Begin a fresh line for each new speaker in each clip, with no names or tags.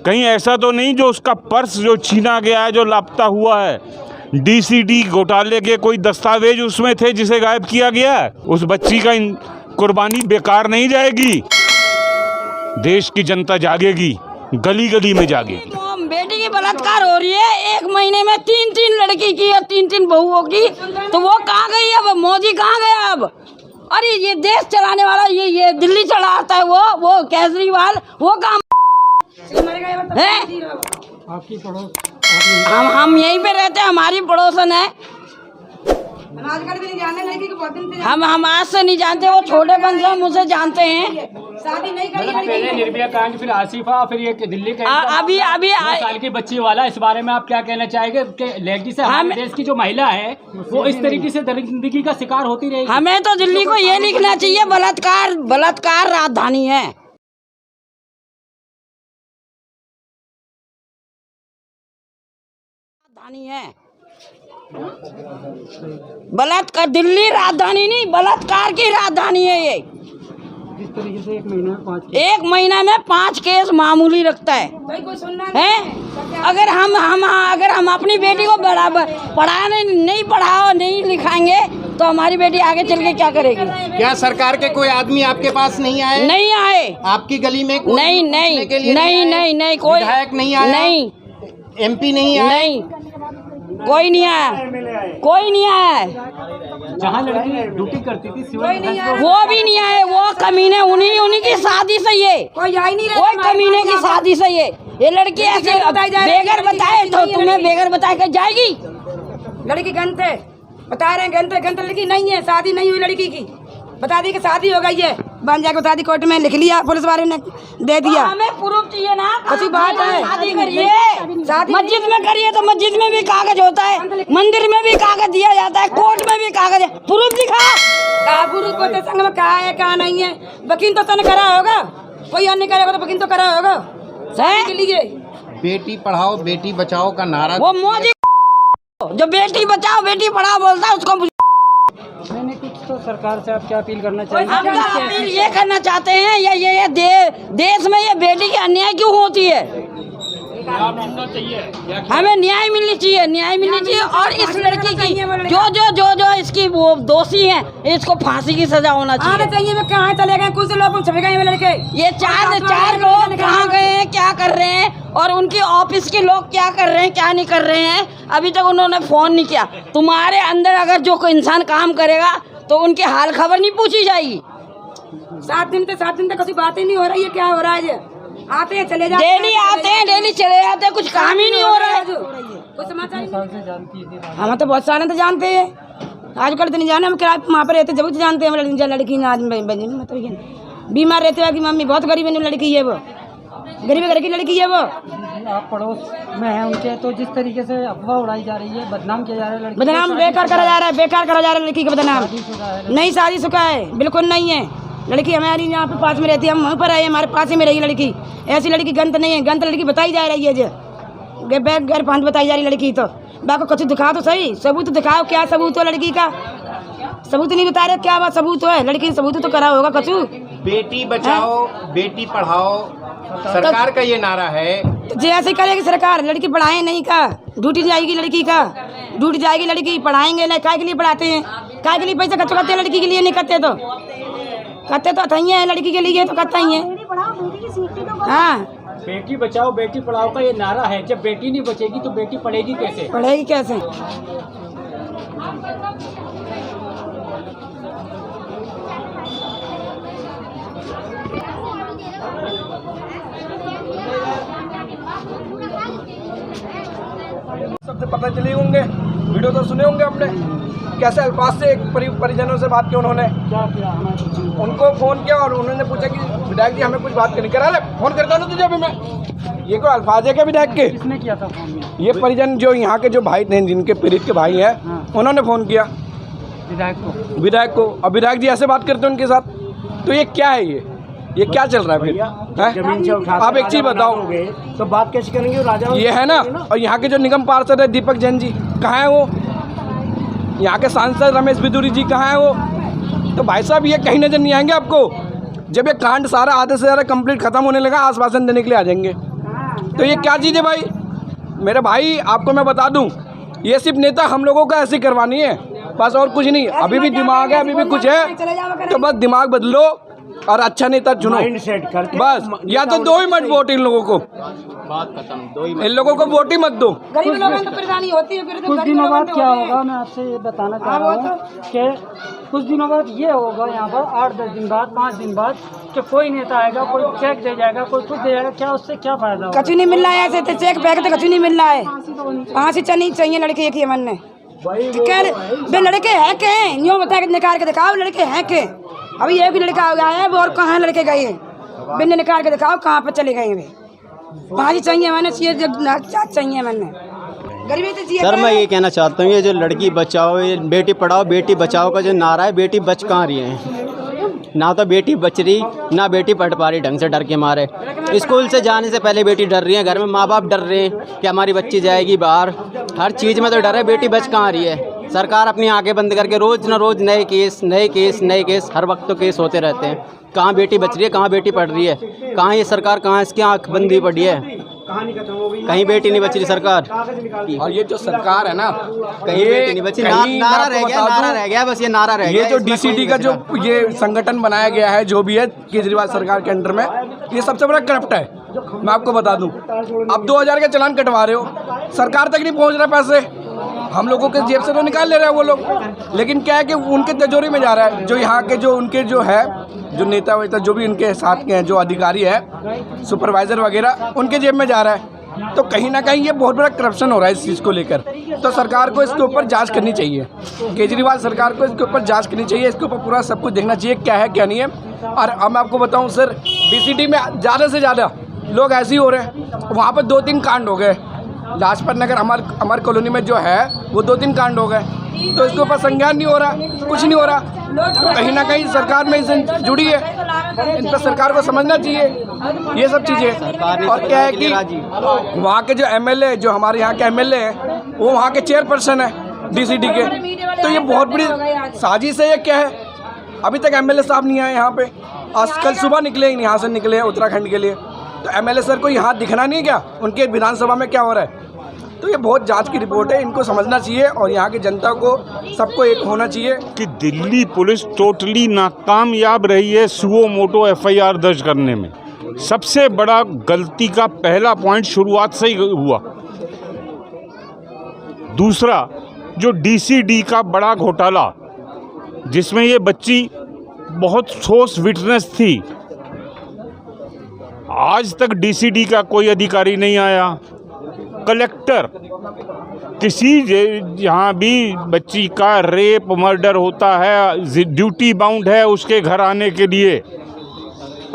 कहीं ऐसा तो नहीं जो उसका पर्स जो छीना गया है, जो लापता हुआ है, डीसीडी घोटाले के कोई दस्तावेज उसमें थे जिसे गायब किया गया है? उस बच्ची का कुर्बानी बेकार नहीं जाएगी। देश की जनता जागेगी, गली गली में जागेगी।
बेटी की बलात्कार हो रही है, 1 महीने में 3 लड़की की और 3 बहुओं की, तो वो कहाँ गई अब? मोदी कहाँ गया अब? अरे ये देश चलाने वाला ये दिल्ली चलाता है, वो केजरीवाल, वो काम है।
आपकी पड़ोस
हम यहीं पे रहते हैं, हमारी पड़ोसन है। हम आज से नहीं जानते, वो छोटे बन से हम उसे जानते हैं।
शादी नहीं करी, पहले निर्भया कांड, फिर आसिफा, फिर ये दिल्ली का
अभी
2 साल की बच्ची वाला, इस बारे में आप क्या कहना चाहेंगे कि लेडी से हमारे देश की जो महिला है वो इस तरीके से जिंदगी का शिकार होती रहेगी?
हमें तो दिल्ली को ये लिखना चाहिए, बलात्कार राजधानी है। बलात्कार, दिल्ली राजधानी नहीं, बलात्कार की राजधानी है ये।
जिस तरीके से 1
महीना में 5 केस मामूली रखता है। अगर हम अपनी बेटी को नहीं लिखाएंगे तो हमारी बेटी आगे चल के क्या करेगी?
क्या सरकार के कोई आदमी आपके पास नहीं आए?
नहीं आए।
आपकी गली में कोई
नहीं कोई
विधायक नहीं आया?
नहीं।
MP नहीं आया?
नहीं, कोई नहीं आया।
जहाँ लड़की ड्यूटी करती थी सिविल
वो भी नहीं आए। वो कमीने उन्हीं की शादी से ये कोई कमीने की शादी से ये लड़की ऐसे बेगर बताए तो तुम्हें बेगर बताए कर जाएगी?
लड़की गंत है, बता रहे हैं गंत लड़की नहीं है, शादी नहीं हुई लड़की की, बता दी कि शादी हो गई है, बन जाके बता दी, कोर्ट में लिख लिया, पुलिस वाले ने दे दिया।
हमें प्रूफ चाहिए ना,
अच्छी बात है।
शादी करिए, मस्जिद में करिए तो मस्जिद में भी कागज होता है, मंदिर में भी कागज दिया जाता है, कोर्ट में भी कागज है। प्रूफ दिखा।
गुरु को संग में कहा है कहा नहीं है? वकील तो तने करा होगा, कोई अन्य करेगा तो वकील तो करा होगा के लिए।
बेटी पढ़ाओ बेटी बचाओ का नारा
वो मोदी जो बेटी बचाओ बेटी पढ़ाओ बोलता है उसको
मैंने कुछ तो सरकार से आप क्या अपील करना चाहिए?
हम तो अपील ये करना चाहते हैं, ये देश में ये बेटी की अन्याय क्यों होती है? हमें न्याय मिलनी चाहिए और इस लड़की की जो इसकी वो दोषी हैं इसको फांसी की सजा होना चाहिए।
मैं कहाँ चले गए? कुछ लोग छप गए लड़के।
ये चार लोग कहाँ गए हैं, क्या कर रहे हैं, और उनके ऑफिस के लोग क्या कर रहे हैं, क्या नहीं कर रहे हैं, अभी तक उन्होंने फोन नहीं किया। तुम्हारे अंदर अगर जो कोई इंसान काम करेगा तो उनकी हाल खबर नहीं पूछी जाएगी।
7 दिन तक कभी बात ही नहीं हो रही है, क्या हो रहा है? आते हैं चले जाते,
डेली आते हैं डेली चले जाते हैं, कुछ काम ही नहीं हो रहा है।
कुछ समाचार हम तो बहुत सारे तो जानते हैं, आजकल तो नहीं जाने, हम किराए वहाँ पर रहते जब तो जानते हैं। लड़की मतलब बीमार रहते हैं कि मम्मी बहुत गरीब लड़की है, वो गरीब घर की लड़की है। वो
आप पड़ोस में हैं उनके, तो जिस तरीके से अफवाह उड़ाई जा रही है, बदनाम किया जा रहा है,
बदनाम बेकार करा जा रहा है लड़की का बदनाम। नहीं शादी शुदा है, बिल्कुल नहीं है। लड़की हमारी यहाँ पे पास में रहती है, हम वहाँ पर आए, हमारे पास ही में रही लड़की। ऐसी लड़की गंत नहीं है, गंत लड़की बताई जा रही है जो बैग घर पांच बताई जा रही लड़की। तो बाको कुछ दिखा तो सही, सबूत तो दिखाओ, क्या सबूत हो लड़की का? सबूत नहीं बता रहे, क्या बात सबूत है? लड़की सबूत तो करा होगा कछु।
बेटी बचाओ बेटी पढ़ाओ सरकार का ये नारा है।
तो जैसे करेगी सरकार, लड़की पढ़ाए नहीं का, ड्यूटी जाएगी लड़की का, ड्यूटी जाएगी लड़की, पढ़ाएंगे नहीं, काय के लिए पढ़ाते हैं? काय के लिए पैसा खर्च करते हैं? लड़की के लिए नहीं करते तो अथई है, लड़की के लिए तो करता ही है। हाँ,
बेटी बचाओ बेटी पढ़ाओ का ये नारा है। जब बेटी नहीं बचेगी तो बेटी पढ़ेगी कैसे?
सबसे पता चले होंगे, वीडियो तो सुने होंगे हमने, कैसे अल्फाज से एक परिजनों से बात की उन्होंने।
क्या किया?
उनको फोन किया और उन्होंने पूछा कि विधायक जी हमें कुछ बात करनी। करा ले फोन करता ना तुझे अभी मैं। ये कोई अल्फाज है क्या विधायक के?
किसने किया था फोन?
ये परिजन जो यहाँ के जो भाई थे, जिनके पीड़ित के भाई हैं, उन्होंने फोन किया विधायक को। अब विधायक जी ऐसे बात करते हैं उनके साथ, तो ये क्या है? ये क्या चल रहा है फिर?
जमीन से उठा
आप एक चीज बताओ,
तो बात कैसे करेंगे? राजा
ये है ना। और यहाँ के जो निगम पार्षद है दीपक जैन जी, कहाँ है वो? यहाँ के सांसद रमेश बिदुरी जी कहाँ है वो? तो भाई साहब ये कहीं नजर नहीं आएंगे आपको। जब ये कांड सारा आधे से ज़्यादा कंप्लीट खत्म होने लगा, आश्वासन देने के लिए आ जाएंगे। तो ये क्या चीज़ है भाई? मेरे भाई आपको मैं बता दूं, ये सिर्फ नेता हम लोगों का ऐसे करवानी है, बस और कुछ नहीं। अभी भी दिमाग है, अभी भी कुछ है, तो बस दिमाग बदलो और अच्छा नेता चुनो बस। या तो दो ही मत वोट इन लोगों को,
बात खत्म, दो ही
इन लोगों को वोट ही मत दो।
गरीब लोगों को तो परेशानी होती है, फिर तो
कुछ
गरीब
दिनों
लोगों
बाद
को
क्या
होती है।
होगा, मैं आपसे ये बताना चाह रहा हूँ कि कुछ दिनों बाद ये होगा यहाँ पर 8-10 दिन बाद, 5 दिन बाद, कि कोई नेता आएगा, कोई चेक दे जाएगा, कोई कुछ दे जाएगा, क्या उससे क्या फायदा होगा?
कछु नहीं मिल रहा है, ऐसे तो चेक पैक तो कछु नहीं मिल रहा है। फांसी चलनी चाहिए लड़के एक ही मन में। कह बे लड़के हैं के यूँ बता के निकाल के दिखाओ, लड़के हैं के? अभी एक भी लड़का हो गया है, और कहाँ लड़के गए हैं? बिन निकाल के दिखाओ कहाँ पर चले गए वे। फांसी चाहिए मैंने, चाहिए मैंने। गरीबी तो
सर मैं ये कहना चाहता हूँ, ये जो लड़की बचाओ, ये बेटी पढ़ाओ बेटी बचाओ का जो नारा है, बेटी बच कहाँ रही है? ना तो बेटी बच रही, ना बेटी पढ़ पा रही ढंग से, डर के मारे। स्कूल से जाने से पहले बेटी डर रही है, घर में माँ बाप डर रहे हैं कि हमारी बच्ची जाएगी बाहर। हर चीज़ में तो डर है, बेटी बच कहाँ रही है? सरकार अपनी आंखें बंद करके रोज़ न रोज़ नए केस नए केस नए केस, हर वक्त तो केस होते रहते हैं। कहाँ बेटी बच रही है, कहाँ बेटी पढ़ रही है? कहाँ ये सरकार, कहाँ इसकी आँख बंद हुई पड़ी है? कहीं बेटी नहीं बच रही सरकार।
और ये जो सरकार है ना,
कहीं बेटी नहीं बची, नारा रह गया, नारा रह गया, बस ये नारा रह गया।
ये जो डीसीडी का जो ये संगठन बनाया गया है, जो भी है केजरीवाल सरकार के अंडर में, ये सबसे बड़ा करप्ट है। मैं आपको बता दूं, अब 2000 के चालान कटवा रहे हो, सरकार तक नहीं पहुंच रहा पैसे, हम लोगों के जेब से तो निकाल ले रहे हैं वो लोग, लेकिन क्या है कि उनके तिजोरी में जा रहा है। जो यहाँ के जो उनके जो है जो नेता वेता जो भी उनके साथ के हैं, जो अधिकारी है, सुपरवाइज़र वगैरह, उनके जेब में जा रहा है। तो कहीं ना कहीं ये बहुत बड़ा करप्शन हो रहा है इस चीज़ को लेकर। तो सरकार को इसके ऊपर जांच करनी चाहिए, केजरीवाल सरकार को इसके ऊपर जांच करनी चाहिए, इसके ऊपर पूरा सब कुछ देखना चाहिए क्या है क्या नहीं है। और अब मैं आपको बताऊं सर, डीसीडी में ज़्यादा से ज़्यादा लोग ऐसे ही हो रहे हैं। वहाँ पर 2-3 कांड हो गए, लाजपत नगर हमारे कॉलोनी में जो है वो 2-3 कांड हो गए, तो इसके ऊपर संज्ञान नहीं हो रहा, कुछ नहीं हो रहा। तो कहीं ना कहीं सरकार में इनसे जुड़ी है, इन पर सरकार को समझना चाहिए ये सब चीज़ें। और क्या है कि वहाँ के जो एमएलए, जो हमारे यहाँ के एमएलए हैं, वो वहाँ के चेयरपर्सन है डीसीडी के। तो ये बहुत बड़ी साजिश है, ये क्या है? अभी तक एमएलए साहब नहीं आए यहाँ पे, आज कल सुबह निकले, यहाँ से निकले हैं उत्तराखंड के लिए। तो एमएलए सर को यहाँ दिखना नहीं क्या उनके विधानसभा में क्या हो रहा है? तो ये बहुत जांच की रिपोर्ट है, इनको समझना चाहिए और यहाँ की जनता को सबको एक होना चाहिए
कि दिल्ली पुलिस टोटली नाकामयाब रही है सुओ मोटो एफआईआर दर्ज करने में। सबसे बड़ा गलती का पहला पॉइंट शुरुआत से ही हुआ। दूसरा, जो डीसीडी का बड़ा घोटाला, जिसमें ये बच्ची बहुत ठोस विटनेस थी, आज तक डीसीडी का कोई अधिकारी नहीं आया। कलेक्टर, किसी जहाँ भी बच्ची का रेप मर्डर होता है, ड्यूटी बाउंड है उसके घर आने के लिए,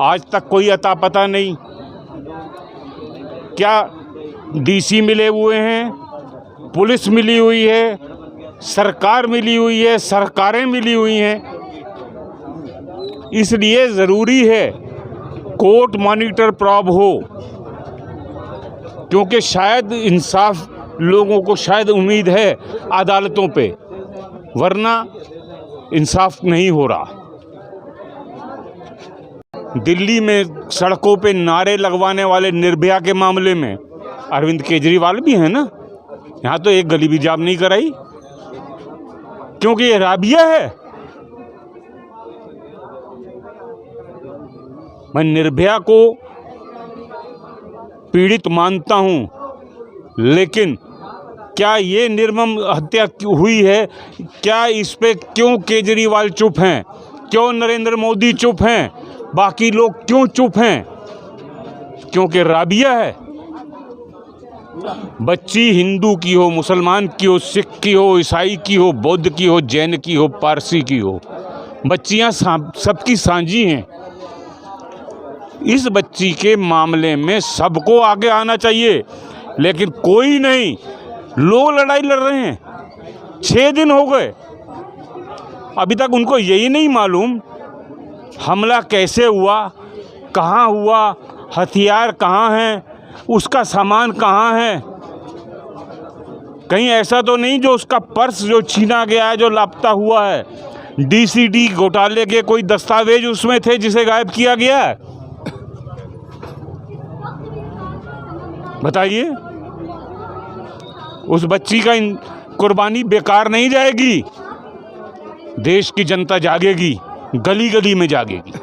आज तक कोई अता पता नहीं। क्या डीसी मिले हुए हैं, पुलिस मिली हुई है, सरकार मिली हुई है, सरकारें मिली हुई हैं। इसलिए ज़रूरी है कोर्ट मॉनिटर प्रॉब हो, क्योंकि शायद इंसाफ लोगों को शायद उम्मीद है अदालतों पे, वरना इंसाफ नहीं हो रहा। दिल्ली में सड़कों पे नारे लगवाने वाले निर्भया के मामले में अरविंद केजरीवाल भी हैं ना, यहाँ तो एक गली भी जाम नहीं कराई, क्योंकि ये राबिया है। मैं निर्भया को पीड़ित मानता हूं, लेकिन क्या ये निर्मम हत्या हुई है? क्या इस पे क्यों केजरीवाल चुप हैं? क्यों नरेंद्र मोदी चुप हैं? बाकी लोग क्यों चुप हैं? क्योंकि राबिया है। बच्ची हिंदू की हो, मुसलमान की हो, सिख की हो, ईसाई की हो, बौद्ध की हो, जैन की हो, पारसी की हो, बच्चियां सबकी साझी हैं। इस बच्ची के मामले में सबको आगे आना चाहिए, लेकिन कोई नहीं। लोग लड़ाई लड़ रहे हैं, 6 दिन हो गए, अभी तक उनको यही नहीं मालूम हमला कैसे हुआ, कहाँ हुआ, हथियार कहाँ हैं, उसका सामान कहाँ है। कहीं ऐसा तो नहीं जो उसका पर्स जो छीना गया है, जो लापता हुआ है, डीसीडी घोटाले के कोई दस्तावेज उसमें थे जिसे गायब किया गया है। बताइए, उस बच्ची का कुर्बानी बेकार नहीं जाएगी। देश की जनता जागेगी, गली गली में जागेगी।